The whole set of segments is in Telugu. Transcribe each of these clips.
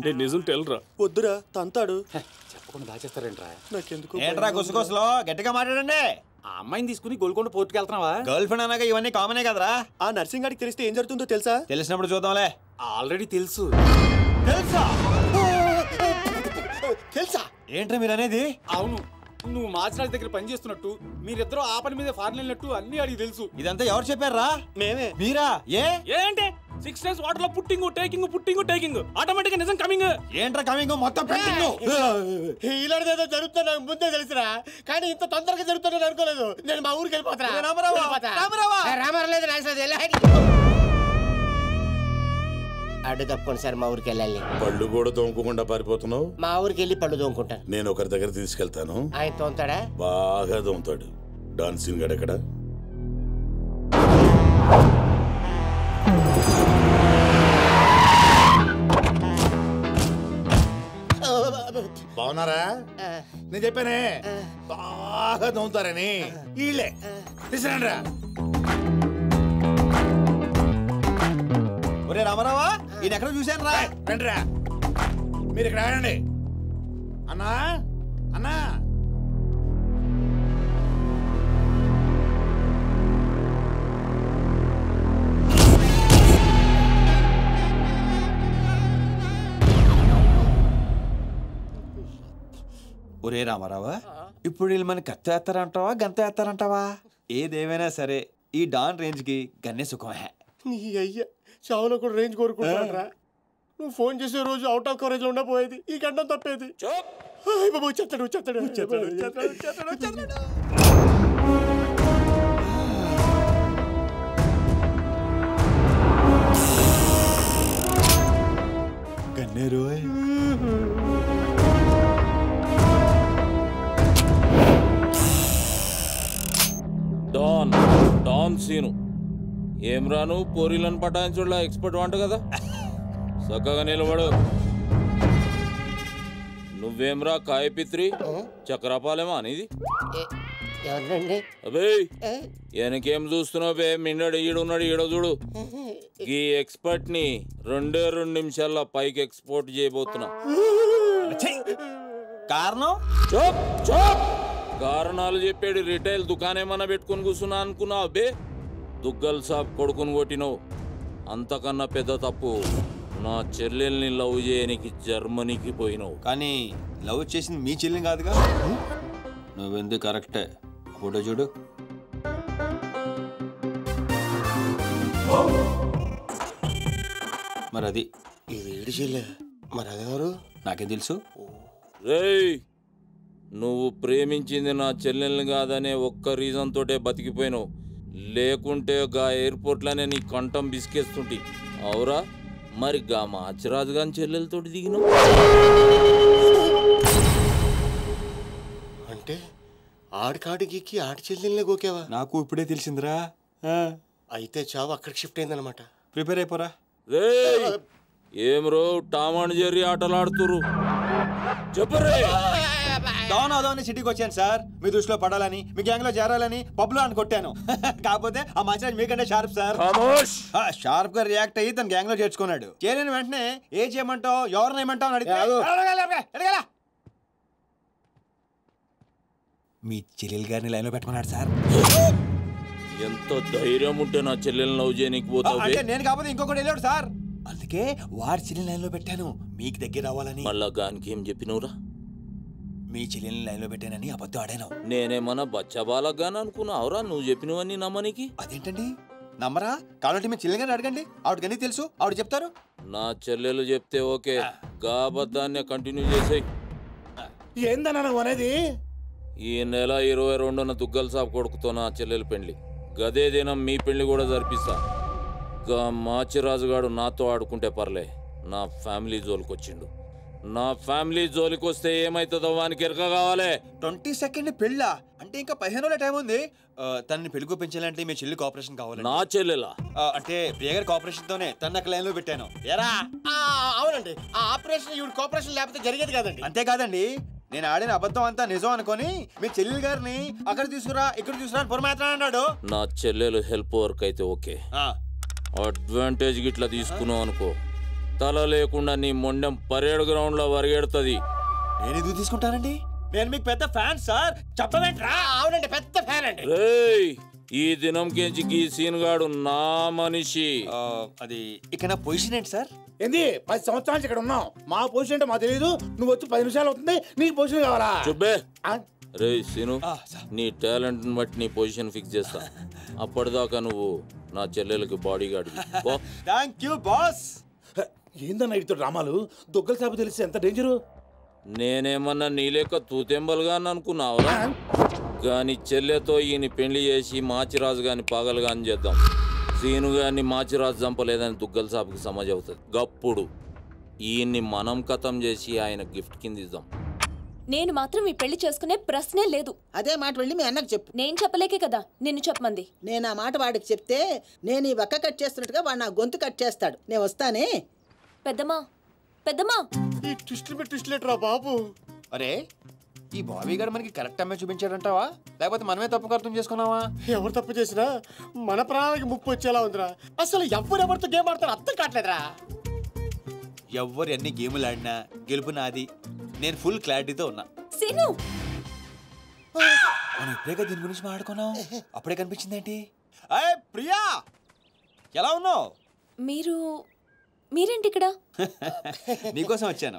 నేను నిజం తెలరా. వద్దురా తంతాడు. చెప్పకుండా దాచేస్తారేంట్రా? నాకెందుకు ఏంట్రా గుసగుసలో గట్టిగా మాట్లాడండి. ఆ అమ్మాయిని తీసుకుని గోల్కొండ పోర్టుకి వెళ్తున్నావా? గర్ల్ ఫ్రెండ్ అన్నాక ఇవన్నీ కామనే కదరా. ఆ నర్సింగ్ గారికి తెలిస్తే ఏం జరుగుతుందో తెలుసా? తెలిసినప్పుడు చూద్దాంలే. ఆల్రెడీ తెలుసు. తెలుసా? తెలుసా ఏంట్రా మీరు అనేది? అవును, నువ్వు మాచిరాజు దగ్గర పని చేస్తున్నట్టు, మీరిద్దరూ ఆ పని మీద ఫారెన్ వెళ్ళినట్టు అన్ని అడిగి తెలుసు. ఇదంతా ఎవరు చెప్పారా? మేమే. మీరా? ఏంటి 6 days వాటర్ లో పుట్టింగ్ టేకింగ్ ఆటోమేటిక్ నిజం కమింగ్. ఏంట్రా కమింగ్ మొత్తం పెట్టింగ్? ఇలాంటిదేదో జరుగుతుంది నాకు ముందే తెలుసురా, కానీ ఇంత తొందరగా జరుగుతుందని అనుకోలేదు. నేను మా ఊరికి వెళ్ళిపోతా. అడ్డు తప్పుకోండి సార్, మా ఊరికి వెళ్ళాలి. పళ్ళు కూడా తోముకోకుండా పారిపోతున్నావు? మా ఊరికి వెళ్ళి పళ్ళు తోముకుంటాను. నేను ఒకరి దగ్గర తీసుకెళ్తాను. ఆయన తోముతాడా? బాగా తోముతాడు. డాన్సింగ్ గడ ఎక్కడ? బాగున్నారా? నేను చెప్పానే బాగా తోముతారని. వీళ్ళే తీసుకురండిరా. ఒరే రామారావా, ఈయన ఎక్కడ చూశాను రా. రండిరా, మీరు ఇక్కడ ఆడండి. అన్నా అన్నా, ఒరే రామారావా, ఇప్పుడు వీళ్ళు మన కత్తి వేస్తారంటావా గంత వేస్తారంటావా? ఏదేమైనా సరే ఈ డాన్ రేంజ్ కి గన్నే సుఖమే. నీ అయ్యా చావులో కూడా రేంజ్ కోరుకుంటారా? నువ్వు ఫోన్ చేసే రోజు అవుట్ ఆఫ్ కవరేజ్ లో ఉండపోయేది, ఈ గండం తప్పేది. బాబు చెత్తడు. గన్నే రోయ్. డాన్ సీను ఏం రాను పోరీలను పటాయించుడులా ఎక్స్పర్ట్ వంట కదా. చక్కగా నిలబడు. నువ్వేమ్రా కాయపిత్రి చక్రపాలేమా అనేది? ఎవరండి? అబే వెనకేం చూస్తున్నావు బే? మిన్నడు ఈడున్నాడు, ఈడ చూడు. ఈ ఎక్స్పర్ట్ ని 2 నిమిషాల్లో పైకి ఎక్స్పోర్ట్ చేయబోతున్నా. కారణం? కారణాలు చెప్పాడు. రిటైల్ దుకాణేమన్నా పెట్టుకుని కూర్చున్నా అనుకున్నావు బే? దుగ్గల్ సాబ్ కొడుకుని కొట్టినవు. అంతకన్నా పెద్ద తప్పు నా చెల్లెల్ని లవ్ చేయనికి జర్మనీకి పోయినావు. కానీ లవ్ చేసింది మీ చెల్లిని కాదుగా. నువ్వెందుకు కరెక్టే. ఫోటో చూడు. మరి అది ఇది ఏడు చెల్లె, మరి అదెవరు? నాకేం తెలుసు. రేయ్, నువ్వు ప్రేమించింది నా చెల్లెల్ని కాదనే ఒక్క రీజన్ తోటే బతికిపోయినావు. లేకుంటే గా ఎయిర్పోర్ట్లోనే నీ కంఠం బిసికేస్తుంటి. అవురా? మరి గా మాచిరాజు గాని చెల్లెలతో దిగినావు అంటే ఆడికాడికి ఆడి చెల్లెల్ని గోకేవా? నాకు ఇప్పుడే తెలిసిందిరా. అయితే చావు అక్కడికి షిఫ్ట్ అయిందనమాట. ప్రిపేర్ అయిపోరా. రేయ్, ఏం రో టామ్ అండ్ జెర్రీ ఆటలాడుతురు? చెప్పరే. డాన్ అవుదామని సిటీకి వచ్చాను సార్, మీ దృష్టిలో పడాలని, మీ గ్యాంగ్ లో చేరాలని పబ్లో అని కొట్టాను. కాకపోతే ఆ మాచిరాజ్ మీకంటే షార్ప్ సార్. షార్ప్ గా రియాక్ట్ అయ్యి తన గ్యాంగ్ లో చేర్చుకున్నాడు. చేరిన వెంటనే ఏ చేయమంటావు, ఎవరిని ఏమంటావు అని అడిగితే మీ చెల్లెలు గారిని లైన్ లో పెట్టుకున్నాడు సార్. ఎంత ధైర్యం ఉంటే నా చెల్లెల్ని లవ్ చేయనీకి పోతావు? అంటే నేను కాకపోతే ఇంకొకటి వెళ్ళాడు సార్, అందుకే వాడి చెల్లెని లైన్ లో పెట్టాను మీకు దగ్గర అవ్వాలని. మళ్ళా గానికి ఏం చెప్పినవురా? మీ చెల్లెల్ని లైన్ లో పెట్టానని అబద్ధం ఆడాను. నేనేమన్నా బచ్చబాలగాని అనుకున్నావురా నువ్వు చెప్పినవన్నీ నమ్మనికి? అదేంటండి నమ్మరా? కాబట్టి మీ చెల్లెని అడగండి, ఆవిడకన్నీ తెలుసు, ఆవిడ చెప్తారు. నా చెల్లెలు చెప్తే ఓకే, గా అబద్ధాన్ని కంటిన్యూ చేసేయి. ఏందన్నా నువ్వు అనేది? ఈ నెల 22న దుగ్గల్ సాబ్ కొడుకుతో నా చెల్లెలు పెళ్లి. గదే దినం మీ పెళ్లి కూడా జరిపిస్తా. గా మాచిరాజుగాడు నాతో ఆడుకుంటే పర్లే, నా ఫ్యామిలీ జోలికొచ్చిండు. నా ఫ్యామిలీ జోలికి వస్తే ఏమైతుందో వానికి ఎరక కావాలి. 22nd పెళ్ళా? అంటే ఇంకా 15 రోజుల టైం ఉంది. తనని పెళ్లికి పెంచాలంటే మీ చెల్లి కోఆపరేషన్ కావాలి. నా చెల్లెలా? అంటే ప్రియగారి కోఆపరేషన్ తోనే తన లైన్ లో పెట్టాను. ఎరా? అవునండి, ఆ ఆపరేషన్ ఈవిడ కోఆపరేషన్ లేకపోతే జరిగేది కాదండి. అంతేకాదండి, నేను ఆడిన అబద్ధం అంతా నిజం అనుకొని మీ చెల్లెలు గారిని అక్కడ తీసుకురా ఇక్కడ తీసుకురా అని పొరమాత్రం అన్నాడు. నా చెల్లెలు హెల్ప్ వర్క్ అయితే ఓకే, అడ్వాంటేజ్ గిట్లా తీసుకున్నావు అనుకో తల లేకుండా నీ మొండెం పరేడ్ గ్రౌండ్ లో వరిగెడుతుంది. నేను ఎందుకు తీసుకుంటానండి? నేను మీకు పెద్ద ఫ్యాన్ సార్. చెప్పవేంట్రా? అవునండి, పెద్ద ఫ్యాన్ అండి. రేయ్, ఈ దినం కించి ఈ సీన్ గాడు నా మనిషి. అది ఇక నా పొజిషన్ ఏంటి సార్? ఏంది 10 సంవత్సరాలు ఇక్కడ ఉన్నావు, మా పొజిషన్ అంటే మాకు తెలియదు. నువ్వు వచ్చి 10 నిమిషాలు అవుతుంది, నీకు పొజిషన్ కావాలా? చుబ్బే. ఆ? రేయ్ సీను, నీ టాలెంట్ బట్టి నీ పొజిషన్ ఫిక్స్ చేస్తా. అప్పటిదాకా నువ్వు నా చెల్లెలకి body guard. Thank you boss. ఏందన్నా ఇటు డ్రామాలు? దొగ్గల సాబు తెలిస్తే ఎంత డేంజరు. నేనేమన్నా నీ లెక్క తూతెంబలుగా అనుకున్నావురా? గాని చెల్లెతో ఈయన పెళ్లి చేసి మాచిరాజు గాని పాగలుగాని చేద్దాం. సీను గాని మాచిరాజు చంపలేదని దుగ్గల సాపుకి సమజ్ అవుతుంది. గప్పుడు ఈయన్ని మనం కథం చేసి ఆయన గిఫ్ట్ కింద ఇద్దాం. నేను మాత్రం ఈ పెళ్లి చేసుకునే ప్రశ్నే లేదు. అదే మాట వెళ్ళి మీ అన్నకు చెప్పు. నేను చెప్పలేకే కదా నిన్ను చెప్పమంది. నేను ఆ మాట వాడికి చెప్తే నేను ఈ వక్క కట్ చేస్తున్నట్టుగా వాడు నా గొంతు కట్ చేస్తాడు. నేను వస్తానే. పెద్దమ్మా, పెద్దమ్మా, ఈ ట్విస్టులు మీద ట్విస్ట్ లేటరా బాబు. అరే, ఈ బాబీ గారు మనకి కరెక్ట్ అమ్మాయి చూపించాడంటావా, లేకపోతే మనమే తప్పు అర్థం చేసుకున్నావా? ఎవరు తప్పు చేసినా మన ప్రాణానికి ముప్పు వచ్చేలా ఉందిరా. అసలు ఎవరెవరితో గేమ్ ఆడతారు అర్థం కావట్లేదురా. ఎవరు ఎన్ని గేములు ఆడినా గెలుపు నాది. నేను ఫుల్ క్లారిటీతో ఉన్నా. సీను, మనం ఇప్పుడే దీని గురించి మాట్లాడుకున్నాం, అప్పుడే కనిపించింది ఏంటి? అయ్యే ప్రియా, ఎలా ఉన్నావు? మీరేంటి ఇక్కడ? నీకోసం వచ్చాను.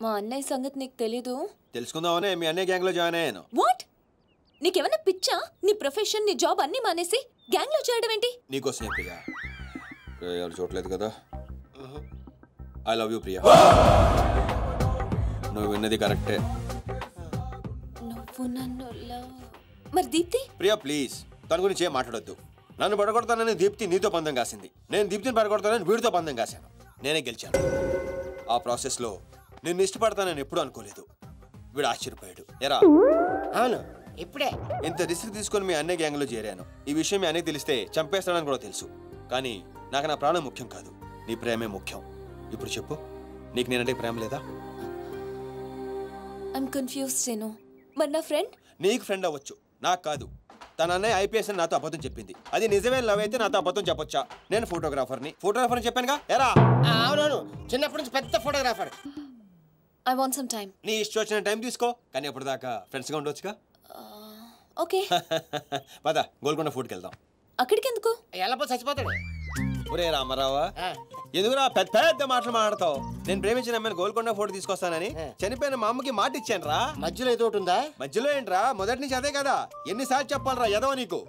మా అన్నయ్య సంగతి నీకు తెలీదు? తెలుసుకుందామనే మీ అన్నయ్య గ్యాంగ్ లో జాయిన్ అయ్యాను. వాట్? నీకేమన్నా పిచ్చా? నీ ప్రొఫెషన్, నీ జాబ్ అన్ని మానేసి గ్యాంగ్ లో చేయడం ఏంటి? నీకోసమే ప్రియా. ఎవరు చూడలేదు కదా. I love you Priya. నువ్వు విన్నది కరెక్టే. నువ్వు నన్ను మరి దీప్తి? ప్రియా ప్లీజ్, తన గురించి ఏం మాట్లాడొద్దు. నన్ను పడగొడతానని దీప్తి నీతో పందెం కాసింది. నేను దీప్తిని పడగొడతానని వీడితో పందెం కాశాను. నేనే గెలిచాను. ఆ ప్రాసెస్లో నిన్ను ఇష్టపడతానని ఎప్పుడు అనుకోలేదు. వీడు ఆశ్చర్యపోయాడు. ఎరా? అవును, ఇప్పుడే ఇంత రిస్క్ తీసుకొని మీ అన్నయ్య గ్యాంగ్లో చేరాను. ఈ విషయం మీ అన్నయ్య తెలిస్తే చంపేస్తాడని కూడా తెలుసు. కానీ నాకు నా ప్రాణం ముఖ్యం కాదు, నీ ప్రేమే ముఖ్యం. ఇప్పుడు చెప్పు, నీకు నేనంటే ప్రేమ లేదా? I'm confused Seenu. మరి నా ఫ్రెండ్? నీకు ఫ్రెండ్ అవ్వచ్చు, నాకు కాదు. తన అన్నయ్య ఐపీఎస్ అని నాతో అబద్ధం చెప్పింది. అది నిజమే లవ్ అయితే నాతో అబద్ధం చెప్పొచ్చా? నేను ఫోటోగ్రాఫర్ని చెప్పానుగా. ఎరా? అవునవును, చిన్నప్పటి నుంచి పెద్ద photographer. I want some time. నీ ఇష్టం వచ్చిన టైం తీసుకో, కానీ అప్పటిదాకా ఫ్రెండ్స్గా ఉండొచ్చుగా. ఓకే. పద గోల్కొండ ఫుడ్కి వెళ్దాం. అక్కడికి ఎందుకు? ఎల్లపో చచ్చిపోతాడు. ఒరే రామారావా, ఎందుకురా పెద్ద పెద్ద మాటలు మాట్లాడతావు? నేను ప్రేమించిన అమ్మాయిని గోల్కొండ ఫోటో తీసుకొస్తానని చనిపోయిన మా అమ్మకి మాట ఇచ్చాను రా. మధ్యలో ఏదో ఒకటి ఉందా? మధ్యలో ఏంట్రా, మొదటి నుంచి అదే కదా. ఎన్నిసార్లు చెప్పాలరా ఎదవ నీకు?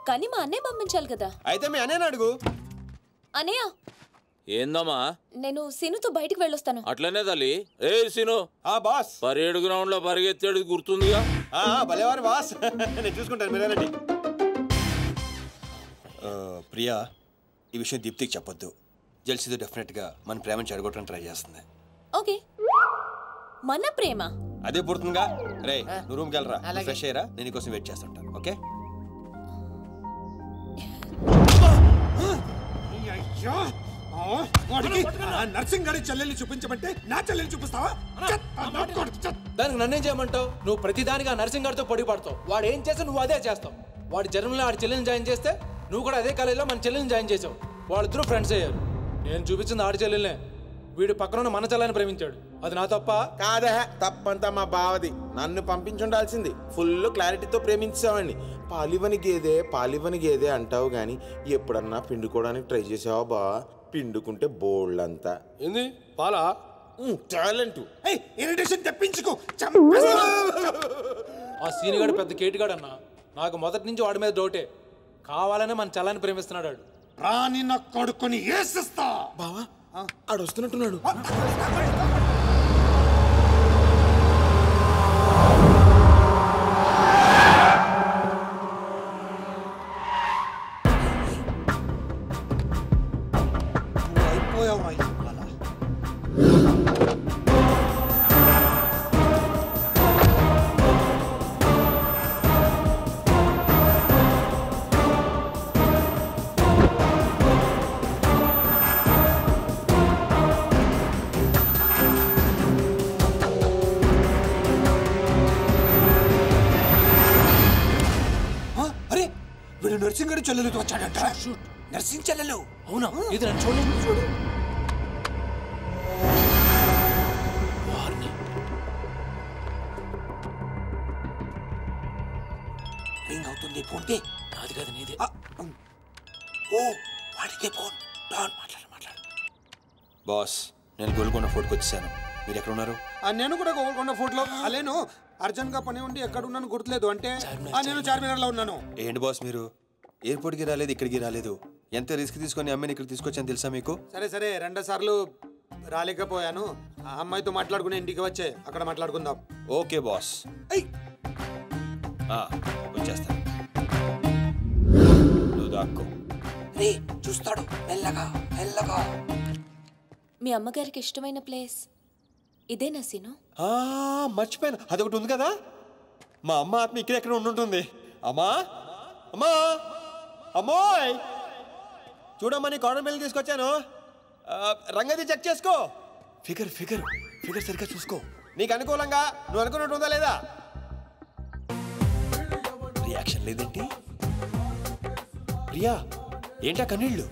కానీ మా అన్నయ్య పంపించాలి కదా. అయితే మీ అన్నయ్యని అడుగు. అన్నయ్య, ఏందమ్మా? నేను సీనుతో బయటికి వెళ్ళొస్తాను. అట్లనే తల్లి. ఏ సీను, బాస్ పరేడ్ గ్రౌండ్ లో పరిగెత్తేది గుర్తుందిగా? భలేవారు బాస్. నేను చూసుకుంటాను, మీరేనండి. ప్రియా, ఈ విషయం దీప్తికి చెప్పొద్దు. జెల్సీతో డెఫినెట్గా మన ప్రేమను చెడగొట్టడానికి ట్రై చేస్తుంది. ఓకే. మన ప్రేమ అదే పుడుతుందిగా. రే, నువ్వు రూమ్కి వెళ్ళరా, ఫ్రెష్ అయ్యరా, నేను నీకోసం వెయిట్ చేస్తుంటాను. ఓకే? నర్సింగ్ గారి చెల్లెల్ని చూపించమంటే నా చెల్లెల్ని చూపిస్తావా? దానికి నన్నేం చేయమంటావు? నువ్వు ప్రతిదానిగా నర్సింగ్ గారితో పొడి పడతావు. వాడు ఏం చేస్తే నువ్వు అదే చేస్తావు. వాడి జన్మలో ఆడి చెల్లెని జాయిన్ చేస్తే నువ్వు కూడా అదే కాలేజీలో మన చెల్లెని జాయిన్ చేసావు. వాళ్ళిద్దరూ ఫ్రెండ్స్ అయ్యారు. నేను చూపించింది ఆడి చెల్లెలనే. వీడు పక్కన మన చెల్లని ప్రేమించాడు. అది నా తప్ప కాదా? తప్పంతా మా బావది. నన్ను పంపించుండాల్సింది. ఫుల్ క్లారిటీతో ప్రేమించావండి. పాలివని గేదే అంటావు గాని ఎప్పుడన్నా పిండుకోవడానికి ట్రై చేసావా బా? పిండుకుంటే బోల్డ్ అంతా. ఏంది పాలా? టాలెంట్. ఇరిటేషన్ తెప్పించుకో. ఆ సీనిగాడు పెద్ద కేటుగాడు అన్న. నాకు మొదటి నుంచి వాడి మీద డౌటే. కావాలనే మన చెల్లని ప్రేమిస్తున్నాడు. రాని నా కొడుకుని ఏసిస్తా. బావా ఆడు వస్తున్నట్టున్నాడు. వచ్చాడంట నర్సింగ్ చెల్లెలు. అవునా? ఇది నన్ను చూడండి. చూడు. రింగ్ అవుతుంది. ఫోన్ తే. నాది కాదు నీదే. ఓ వాడికే ఫోన్. మాట్లాడు. బాస్, నేను గోల్కొండ ఫోర్ట్కి వచ్చేసాను. మీరు ఎక్కడ ఉన్నారు? నేను కూడా గోల్కొండ ఫోర్ట్లో అలేను. అర్జెంట్ గా పని ఉండి ఎక్కడ ఉన్నాను గుర్తులేదు. అంటే నేను చార్మినార్ లో ఉన్నాను. ఏంటి బాస్ మీరు ఎయిర్పోర్ట్కి రాలేదు, ఇక్కడికి రాలేదు. ఎంత రిస్క్ తీసుకొని అమ్మాయిని ఇక్కడ తీసుకొచ్చాను తెలుసా మీకు? సరే 2 సార్లు రాలేకపోయాను. ఆ అమ్మాయితో మాట్లాడుకుని ఇంటికి వచ్చే అక్కడ మాట్లాడుకుందాం. Okay boss. వచ్చేస్తాను. నువ్వు దాక్కో. రే చూస్తాడు. మెల్లగా. మీ అమ్మగారికి ఇష్టమైన ప్లేస్ ఇదేనా సీను? మర్చిపోయాను, అదొకటి ఉంది కదా. మా అమ్మ ఆత్మ ఇక్కడెక్కడ ఉండుంటుంది. అమ్మా అమ్మోయ్, చూడమ్మా నీ కాటన్ బిల్ తీసుకొచ్చాను. రంగది చెక్ చేసుకో. ఫిగర్ సరిగ్గా చూసుకో. నీకు అనుకూలంగా నువ్వు అనుకున్నట్టు ఉందా లేదా? రియాక్షన్ లేదేంటి? ప్రియా, ఏంటా కన్నీళ్ళు?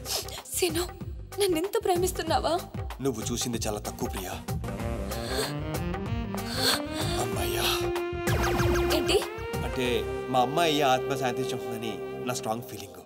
సీను, నన్ను ఎంత ప్రేమిస్తున్నావా? నువ్వు చూసింది చాలా తక్కువ ప్రియా. అమ్మాయ్యా ఏంటి అంటే మా అమ్మాయి ఆత్మ శాంతించుకుంటుందని నా స్ట్రాంగ్ ఫీలింగ్.